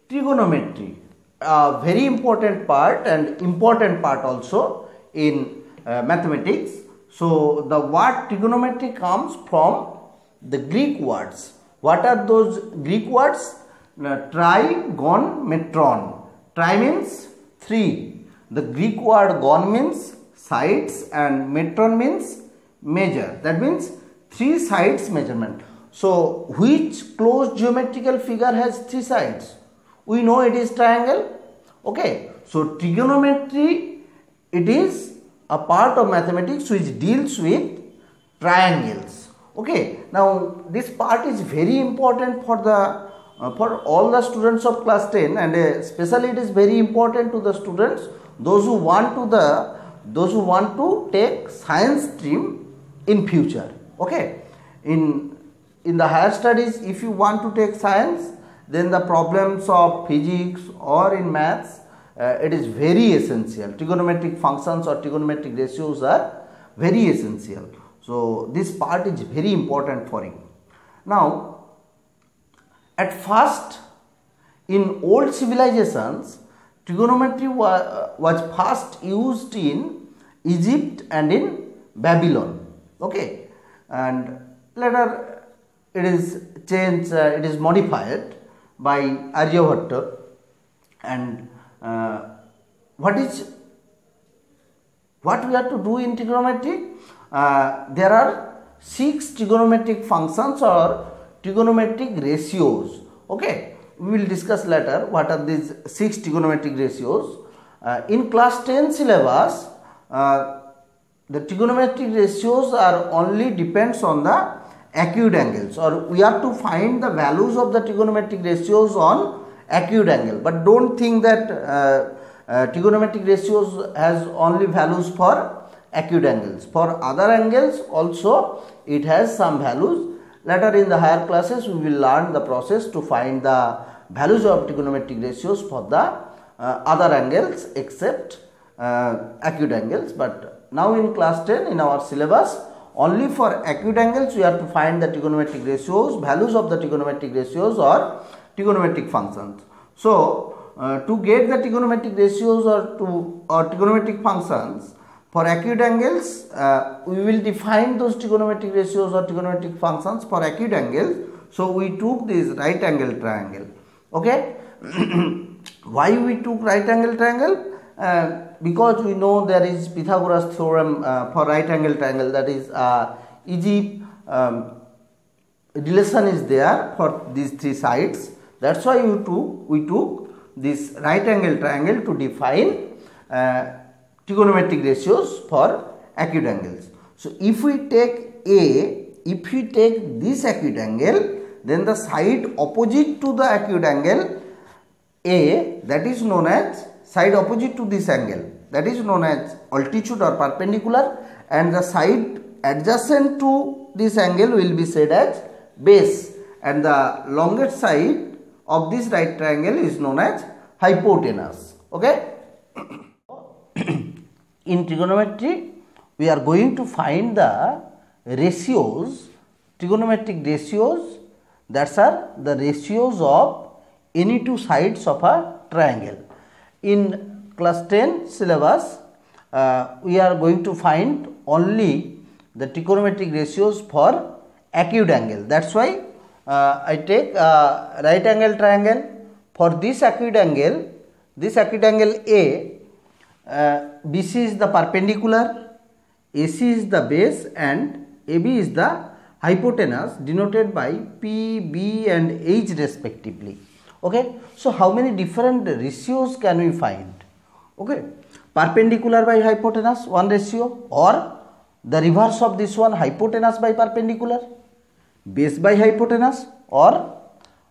trigonometry, a very important part and important part also in mathematics. So the word trigonometry comes from the Greek words. What are those Greek words? Trigonometron. Tri means 3. The Greek word gon means sides and metron means measure. That means 3 sides measurement. So which closed geometrical figure has 3 sides? We know it is triangle. Okay. So trigonometry, it is a part of mathematics which deals with triangles. Okay. Now this part is very important for the for all the students of class 10, and especially it is very important to the students those who want to take science stream in future. Okay. In the higher studies, if you want to take science, then the problems of physics or in maths, it is very essential. Trigonometric functions or trigonometric ratios are very essential. So this part is very important for you. Now, at first, in old civilizations, trigonometry was first used in Egypt and in Babylon. Okay, and later it is changed, it is modified by Aryabhatta. And what we have to do in trigonometry? There are 6 trigonometric functions or trigonometric ratios. Okay, we will discuss later what are these 6 trigonometric ratios. In class 10 syllabus, the trigonometric ratios are only depends on the acute angles, or we have to find the values of the trigonometric ratios on acute angle. But don't think that trigonometric ratios has only values for acute angles. For other angles also it has some values. Later in the higher classes we will learn the process to find the values of trigonometric ratios for the other angles except acute angles. But now in class 10 in our syllabus, only for acute angles we have to find the trigonometric ratios, values of the trigonometric ratios or trigonometric functions. So to get the trigonometric ratios or trigonometric functions for acute angles, we will define those trigonometric ratios or trigonometric functions for acute angles. So we took this right angle triangle. Okay. Why we took right angle triangle? Because we know there is Pythagoras theorem for right angle triangle, that is Egypt relation is there for these 3 sides. That's why we took this right angle triangle to define trigonometric ratios for acute angles. So if we take this acute angle, then the side opposite to the acute angle A, that is known as side opposite to this angle, that is known as altitude or perpendicular, and the side adjacent to this angle will be said as base, and the longest side of this right triangle is known as hypotenuse. Okay. In trigonometry, we are going to find the ratios, trigonometric ratios, that are the ratios of any 2 sides of a triangle. In class 10 syllabus, we are going to find only the trigonometric ratios for acute angle. That's why I take right angle triangle. For this acute angle A, BC is the perpendicular, AC is the base, and AB is the hypotenuse, denoted by P, B and H respectively. Okay. So how many different ratios can we find? Okay. Perpendicular by hypotenuse, one ratio, or the reverse of this one, hypotenuse by perpendicular, base by hypotenuse, or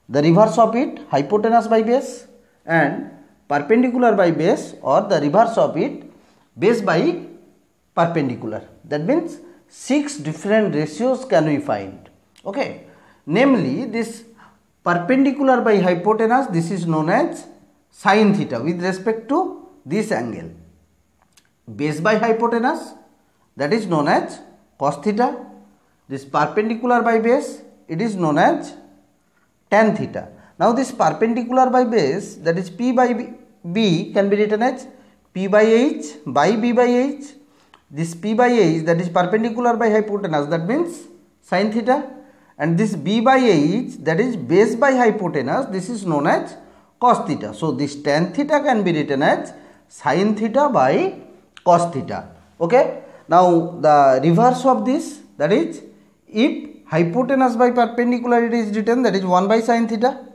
the reverse of it, hypotenuse by base, and perpendicular by base, or the reverse of it, base by perpendicular. That means 6 different ratios can we find. Okay. Namely, this perpendicular by hypotenuse, this is known as sin theta with respect to this angle. Base by hypotenuse, that is known as cos theta. This perpendicular by base, it is known as tan theta. Now this perpendicular by base, that is P by B, can be written as P by H by B by H. This P by H, that is perpendicular by hypotenuse, that means sin theta, and this B by H, that is base by hypotenuse, this is known as cos theta. So this tan theta can be written as sin theta by cos theta. Okay. Now the reverse of this, that is if hypotenuse by perpendicular, it is written, that is 1 by sin theta,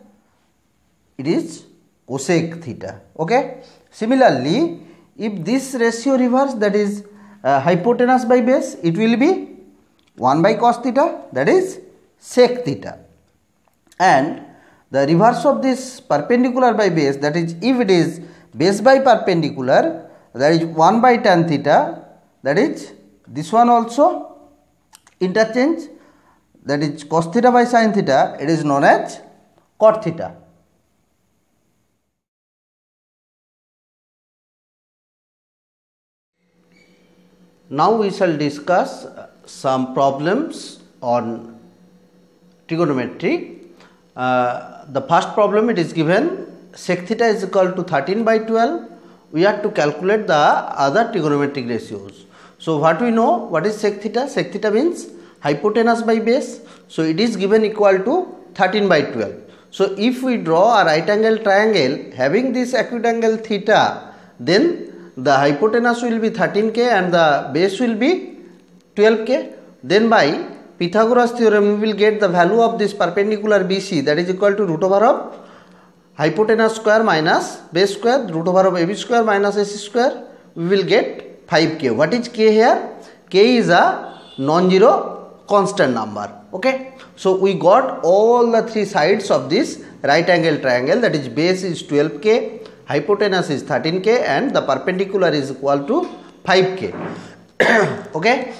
it is cosec theta. Okay. Similarly, if this ratio reverse, that is hypotenuse by base, it will be 1 by cos theta, that is sec theta. And the reverse of this perpendicular by base, that is if it is base by perpendicular, that is 1 by tan theta, that is this one also interchange, that is cos theta by sin theta, it is known as cot theta. Now we shall discuss some problems on trigonometry. The first problem, it is given sec theta is equal to 13 by 12. We have to calculate the other trigonometric ratios. So what we know, what is sec theta? Sec theta means hypotenuse by base. So it is given equal to 13 by 12. So if we draw a right angle triangle having this acute angle theta, then the hypotenuse will be 13k and the base will be 12k. Then by Pythagoras theorem, we will get the value of this perpendicular BC, that is equal to root over of hypotenuse square minus base square, root over of AB square minus AC square. We will get 5k. What is k here? K is a non-zero constant number. Okay. So we got all the three sides of this right angle triangle, that is base is 12k, hypotenuse is 13k and the perpendicular is equal to 5k. Okay.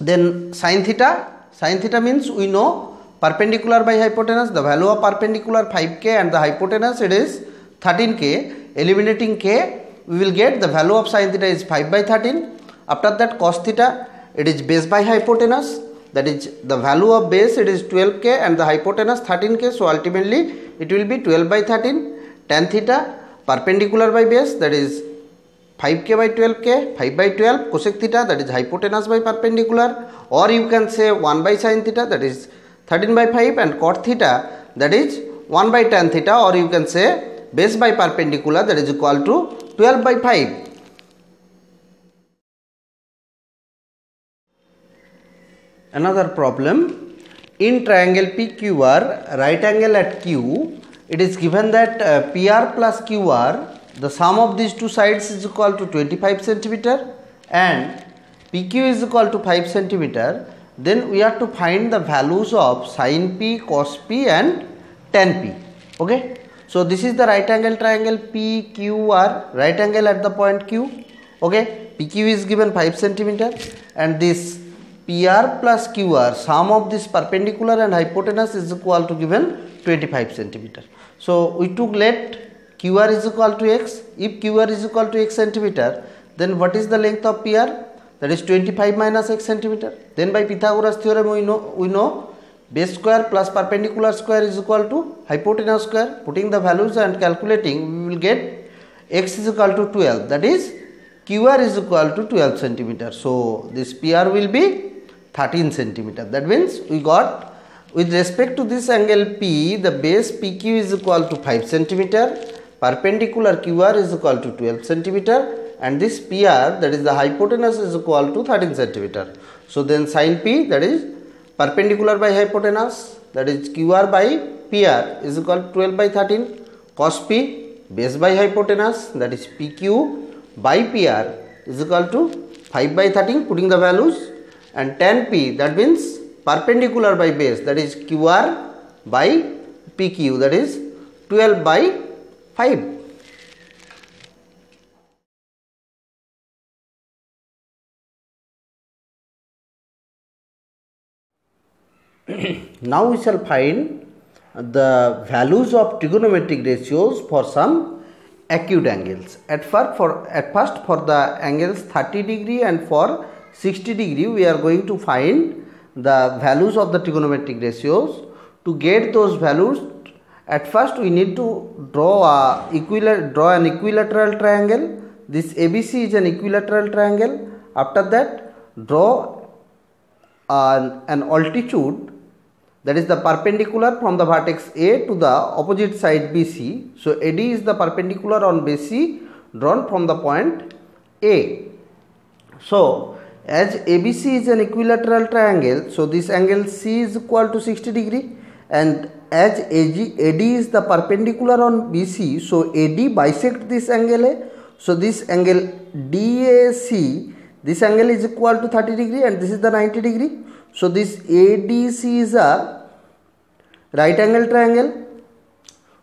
Then sin theta. Sin theta means we know perpendicular by hypotenuse, the value of perpendicular 5k and the hypotenuse it is 13k. Eliminating k, we will get the value of sin theta is 5 by 13. After that cos theta, it is base by hypotenuse, that is the value of base it is 12k and the hypotenuse 13k. So ultimately it will be 12 by 13. Tan theta, perpendicular by base, that is 5k by 12k, 5 by 12, cosec theta, that is hypotenuse by perpendicular, or you can say 1 by sin theta, that is 13 by 5, and cot theta, that is 1 by tan theta, or you can say base by perpendicular, that is equal to 12 by 5. Another problem, in triangle PQR, right angle at Q, it is given that PR plus QR, the sum of these two sides is equal to 25 centimeter and PQ is equal to 5 centimeter. Then we have to find the values of sin P, cos P and tan P. Okay. So this is the right angle triangle PQR, right angle at the point Q. Okay. PQ is given 5 centimeter and this PR plus QR, sum of this perpendicular and hypotenuse is equal to given 25 centimeter. So we took let QR is equal to x. If QR is equal to x centimeter, then what is the length of PR? That is 25 minus x centimeter. Then by Pythagoras theorem we know base square plus perpendicular square is equal to hypotenuse square. Putting the values and calculating, we will get x is equal to 12. That is QR is equal to 12 centimeter. So this PR will be 13 centimeter. That means we got, with respect to this angle P, the base PQ is equal to 5 centimeter. Perpendicular QR is equal to 12 centimeter and this PR, that is the hypotenuse, is equal to 13 centimeter. So then sin P, that is perpendicular by hypotenuse, that is QR by PR is equal to 12 by 13. Cos P, base by hypotenuse, that is PQ by PR is equal to 5 by 13, putting the values, and tan P, that means perpendicular by base, that is QR by PQ, that is 12 by 5. Now we shall find the values of trigonometric ratios for some acute angles. At first for the angles 30 degree and for 60 degree, we are going to find the values of the trigonometric ratios. To get those values, At first we need to draw an equilateral triangle. This ABC is an equilateral triangle. After that, draw an altitude, that is the perpendicular from the vertex A to the opposite side BC. So AD is the perpendicular on BC drawn from the point A. So as ABC is an equilateral triangle, so this angle C is equal to 60 degree, and as AD is the perpendicular on BC, so AD bisect this angle A. So this angle DAC, this angle is equal to 30 degree and this is the 90 degree. So this ADC is a right angle triangle.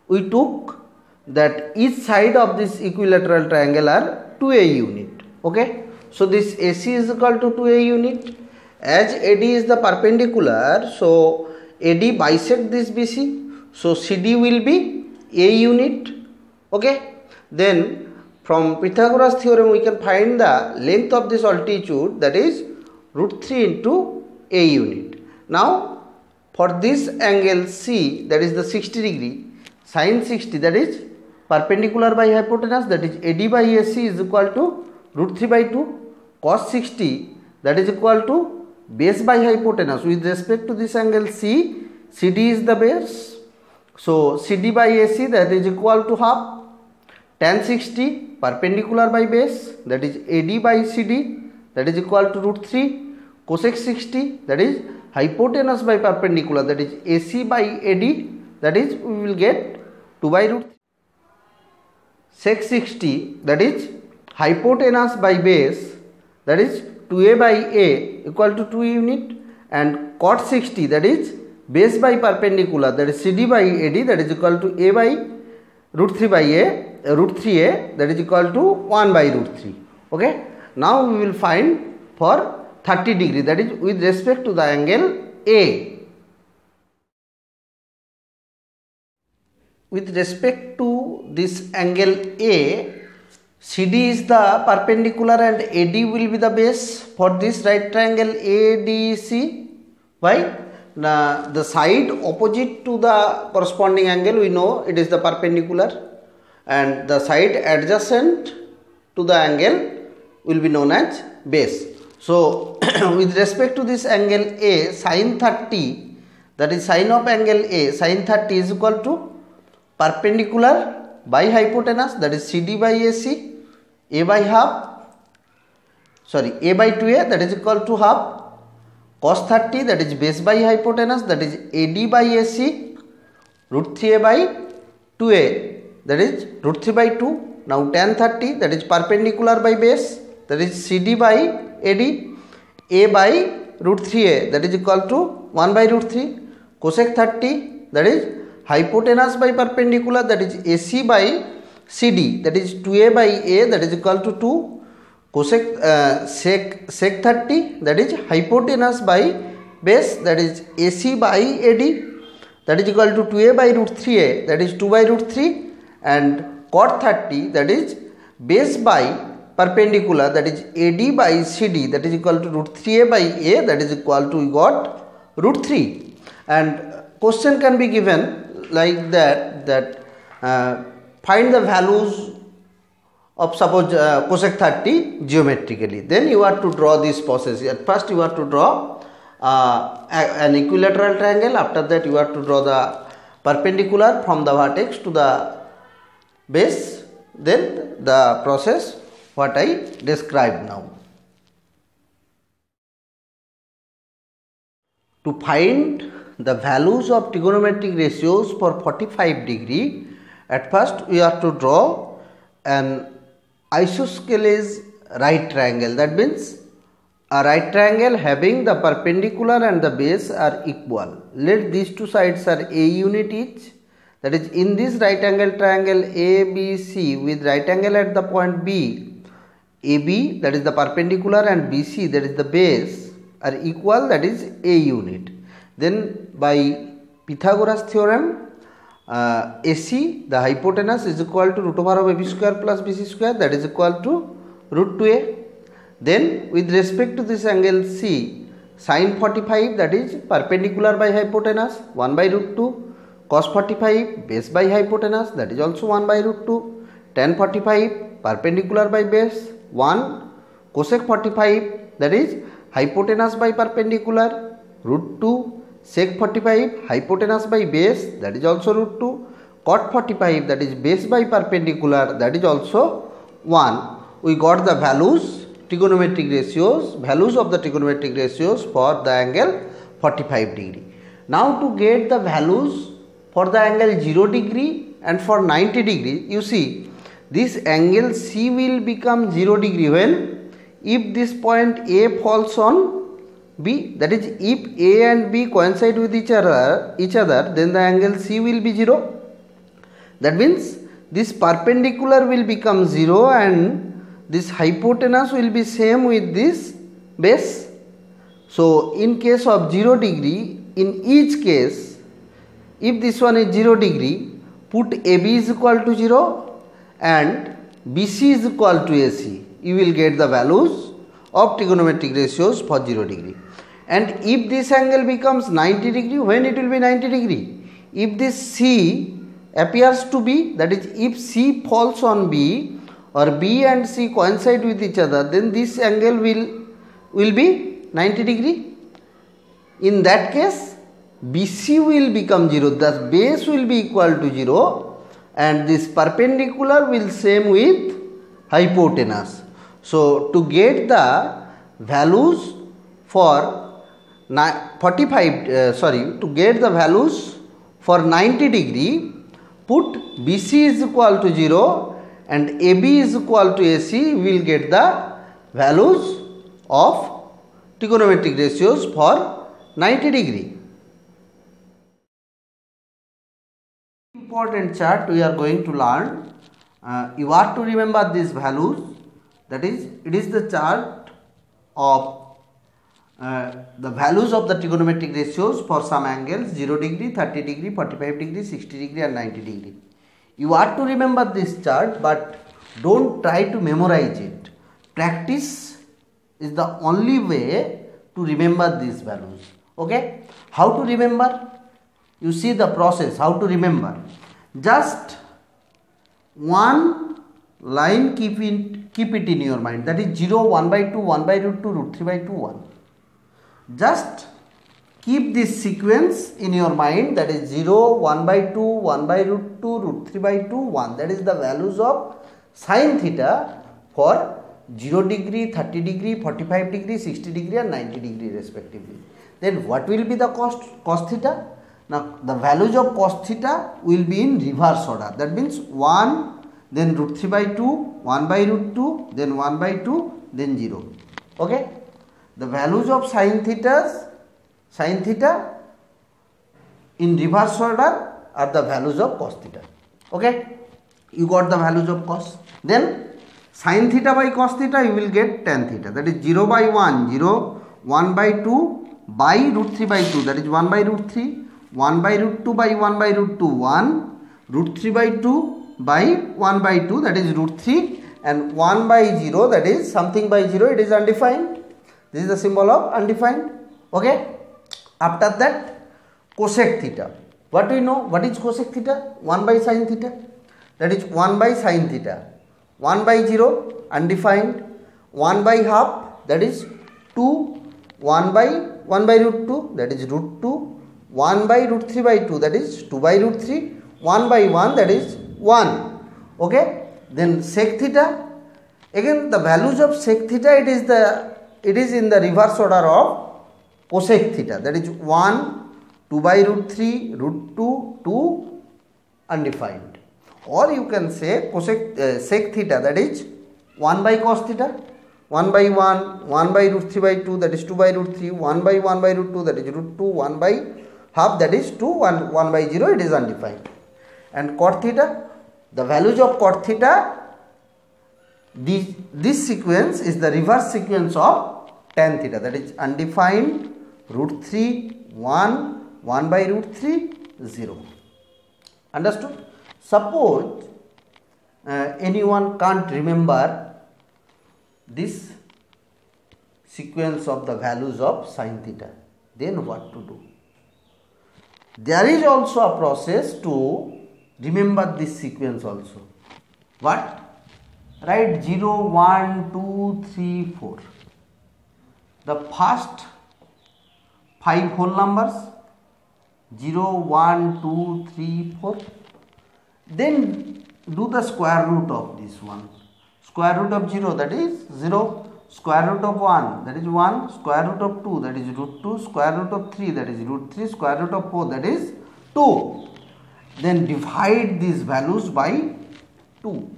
We took that each side of this equilateral triangle are 2A unit. Okay. So this AC is equal to 2A unit. As AD is the perpendicular, so AD bisect this BC. So CD will be A unit. Okay. Then from Pythagoras theorem we can find the length of this altitude, that is √3 into A unit. Now for this angle C, that is the 60 degree, sin 60, that is perpendicular by hypotenuse, that is AD by AC is equal to √3 by 2. Cos 60, that is equal to base by hypotenuse. With respect to this angle C, CD is the base. So CD by AC, that is equal to half. Tan 60, perpendicular by base, that is AD by CD, that is equal to √3. Cosec 60, that is hypotenuse by perpendicular, that is AC by AD, that is we will get 2 by √3. Sec 60, that is hypotenuse by base, that is 2A by A equal to 2 unit, and cot 60, that is base by perpendicular, that is CD by AD, that is equal to A by √3 by A, √3A, that is equal to 1 by √3. Okay. Now we will find for 30 degree, that is with respect to the angle A. With respect to this angle A, CD is the perpendicular and AD will be the base for this right triangle ADC. Why? The side opposite to the corresponding angle, we know it is the perpendicular, and the side adjacent to the angle will be known as base. So with respect to this angle A, sin 30, that is sine of angle A, sin 30 is equal to perpendicular by hypotenuse, that is CD by AC, A by half, sorry, A by 2A, that is equal to half. Cos 30, that is base by hypotenuse, that is AD by AC, √3A by 2A, that is √3 by 2. Now tan 30, that is perpendicular by base, that is CD by AD, A by √3A, that is equal to 1 by √3. Cosec 30, that is hypotenuse by perpendicular, that is AC by CD, that is 2A by A, that is equal to 2. Cosec sec 30, that is hypotenuse by base, that is AC by AD, that is equal to 2A by √3A, that is 2 by √3, and cot 30, that is base by perpendicular, that is AD by CD, that is equal to √3A by A, that is equal to, we got √3. And question can be given like that, find the values of suppose cosec 30 geometrically. Then you have to draw this process. At first you have to draw an equilateral triangle. After that you have to draw the perpendicular from the vertex to the base. Then the process what I described now. To find the values of trigonometric ratios for 45 degree, at first we have to draw an isosceles right triangle. That means a right triangle having the perpendicular and the base are equal. Let these two sides are A unit each. That is, in this right angle triangle ABC with right angle at the point B, AB, that is the perpendicular, and BC, that is the base, are equal, that is A unit. Then by Pythagoras theorem, AC, the hypotenuse, is equal to √over of AB square plus BC square, that is equal to √2A. Then with respect to this angle C, sin 45, that is perpendicular by hypotenuse, 1 by √2. cos 45 base by hypotenuse, that is also 1 by root 2, tan 45 perpendicular by base 1, cosec 45 that is hypotenuse by perpendicular root 2, sec 45 hypotenuse by base, that is also root 2, cot 45 that is base by perpendicular, that is also 1. We got the values, trigonometric ratios, values of the trigonometric ratios for the angle 45 degree. Now to get the values for the angle 0 degree and for 90 degree, you see this angle C will become 0 degree when if this point A falls on B, that is if A and B coincide with each other, then the angle C will be 0. That means this perpendicular will become 0 and this hypotenuse will be same with this base. So in case of 0 degree, in each case, if this one is 0 degree, put AB is equal to 0 and BC is equal to AC. You will get the values of trigonometric ratios for 0 degree. And if this angle becomes 90 degree, when it will be 90 degree? If this C appears to be, that is if C falls on B or B and C coincide with each other, then this angle will be 90 degree. In that case, BC will become 0, thus base will be equal to 0 and this perpendicular will same with hypotenuse. So to get the values for to get the values for 90 degree, put BC is equal to 0 and AB is equal to AC, we will get the values of trigonometric ratios for 90 degree. Important chart we are going to learn. You are to remember these values, that is it is the chart of the values of the trigonometric ratios for some angles 0 degree, 30 degree, 45 degree, 60 degree and 90 degree. You are to remember this chart, but don't try to memorize it. Practice is the only way to remember these values. Okay? How to remember? You see the process, how to remember. Just one line, keep it in your mind, that is 0, 1 by 2, 1 by root 2, root 3 by 2, 1. Just keep this sequence in your mind, that is 0, 1 by 2, 1 by root 2, root 3 by 2, 1. That is the values of sin theta for 0 degree, 30 degree, 45 degree, 60 degree and 90 degree respectively. Then what will be the cos theta? Now the values of cos theta will be in reverse order. That means 1, then root 3 by 2, 1 by root 2, then 1 by 2, then 0. Okay? The values of sin theta in reverse order are the values of cos theta. Okay? You got the values of cos. Then sin theta by cos theta you will get tan theta. That is 0 by 1, 0, 1 by 2 by root 3 by 2, that is 1 by root 3, 1 by root 2 by 1 by root 2, 1, root 3 by 2 by 1 by 2, that is root 3, and 1 by 0, that is something by 0, it is undefined. This is the symbol of undefined. Okay? After that, cosec theta. What do we know? What is cosec theta? 1 by sin theta. That is 1 by sin theta. 1 by 0, undefined. 1 by half, that is 2. 1 by root 2, that is root 2. 1 by root 3 by 2, that is 2 by root 3. 1 by 1, that is 1. Okay? Then sec theta. Again, the values of sec theta, it is in the reverse order of cosec theta, that is 1, 2 by root 3, root 2, 2, undefined. Or you can say sec theta, that is 1 by cos theta, 1 by 1, 1 by root 3 by 2, that is 2 by root 3, 1 by root 2, that is root 2, 1 by half, that is 2, 1 by 0, it is undefined. And cot theta, the values of cot theta, this sequence is the reverse sequence of tan theta, that is undefined, root 3, 1, 1 by root 3, 0. Understood? Suppose anyone can't remember this sequence of the values of sin theta, then what to do? There is also a process to remember this sequence also. What? Write 0, 1, 2, 3, 4. The first 5 whole numbers 0, 1, 2, 3, 4. Then do the square root of this one. Square root of 0, that is 0. Square root of 1, that is 1. Square root of 2, that is root 2. Square root of 3, that is root 3. Square root of 4, that is 2. Then divide these values by 2.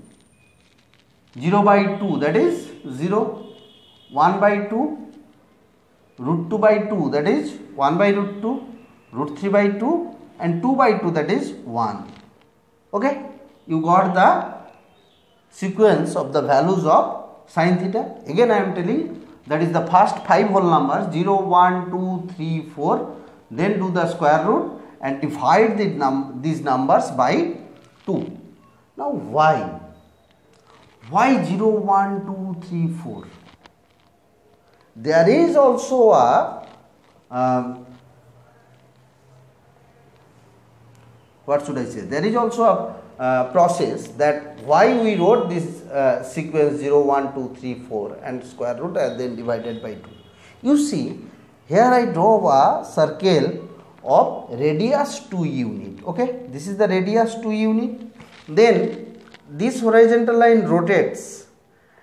0 by 2, that is 0. 1 by 2, root 2 by 2, that is 1 by root 2. Root 3 by 2 and 2 by 2, that is 1. Okay, you got the sequence of the values of sin theta. Again I am telling, that is the first 5 whole numbers 0, 1, 2, 3, 4. Then do the square root and divide these numbers by 2. Now why? Why 0, 1, 2, 3, 4? There is also a what should I say? There is also a process that why we wrote this sequence 0, 1, 2, 3, 4 and square root and then divided by 2. You see, here I draw a circle of radius 2 unit. Okay, this is the radius 2 unit. Then this horizontal line rotates.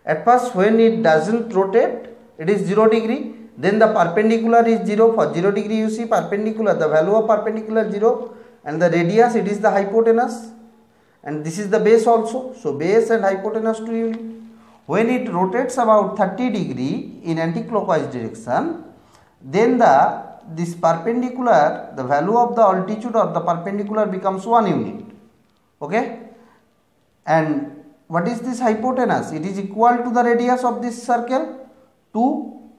At first, when it doesn't rotate, it is 0 degree. Then the perpendicular is 0. For 0 degree, you see perpendicular, the value of perpendicular 0. And the radius, it is the hypotenuse, and this is the base also. So base and hypotenuse 2 unit. When it rotates about 30 degree in anti-clockwise direction, then this perpendicular, the value of the altitude of the perpendicular becomes 1 unit. Okay, and what is this hypotenuse? It is equal to the radius of this circle 2.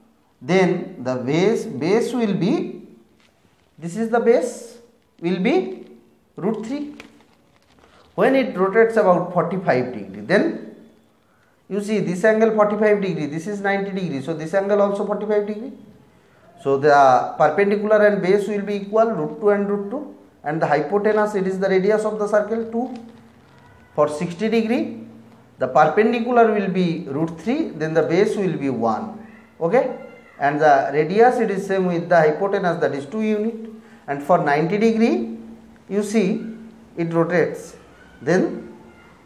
Then the base will be, this is the base, will be root 3. When it rotates about 45 degree, then you see this angle 45 degree, this is 90 degree, so this angle also 45 degree. So the perpendicular and base will be equal, root 2 and root 2, and the hypotenuse, it is the radius of the circle 2. For 60 degree, the perpendicular will be root 3, then the base will be 1. Okay, and the radius, it is same with the hypotenuse, that is 2 unit. And for 90 degree, you see it rotates, then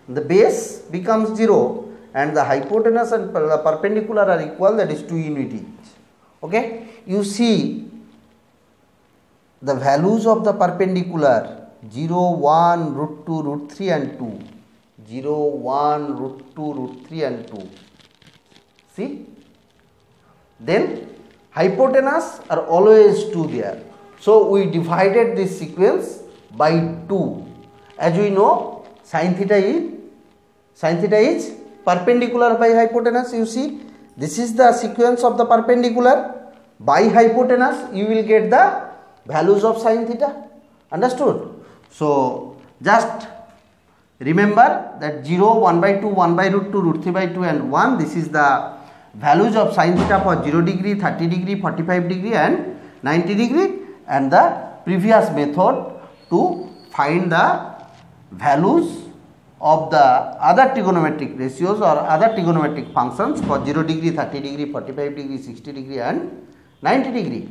the base becomes 0 and the hypotenuse and the perpendicular are equal, that is 2 unit each. Okay, you see the values of the perpendicular 0, 1, root 2, root 3 and 2. 0, 1, root 2, root 3 and 2. See, then hypotenuse are always 2 there. So we divided this sequence by 2. As we know, sin theta is perpendicular by hypotenuse. You see, this is the sequence of the perpendicular by hypotenuse. You will get the values of sin theta. Understood? So just remember that 0, 1 by 2, 1 by root 2, root 3 by 2 and 1. This is the values of sin theta for 0 degree, 30 degree, 45 degree and 90 degree. And the previous method to find the values of the other trigonometric ratios or other trigonometric functions for 0 degree, 30 degree, 45 degree, 60 degree and 90 degree.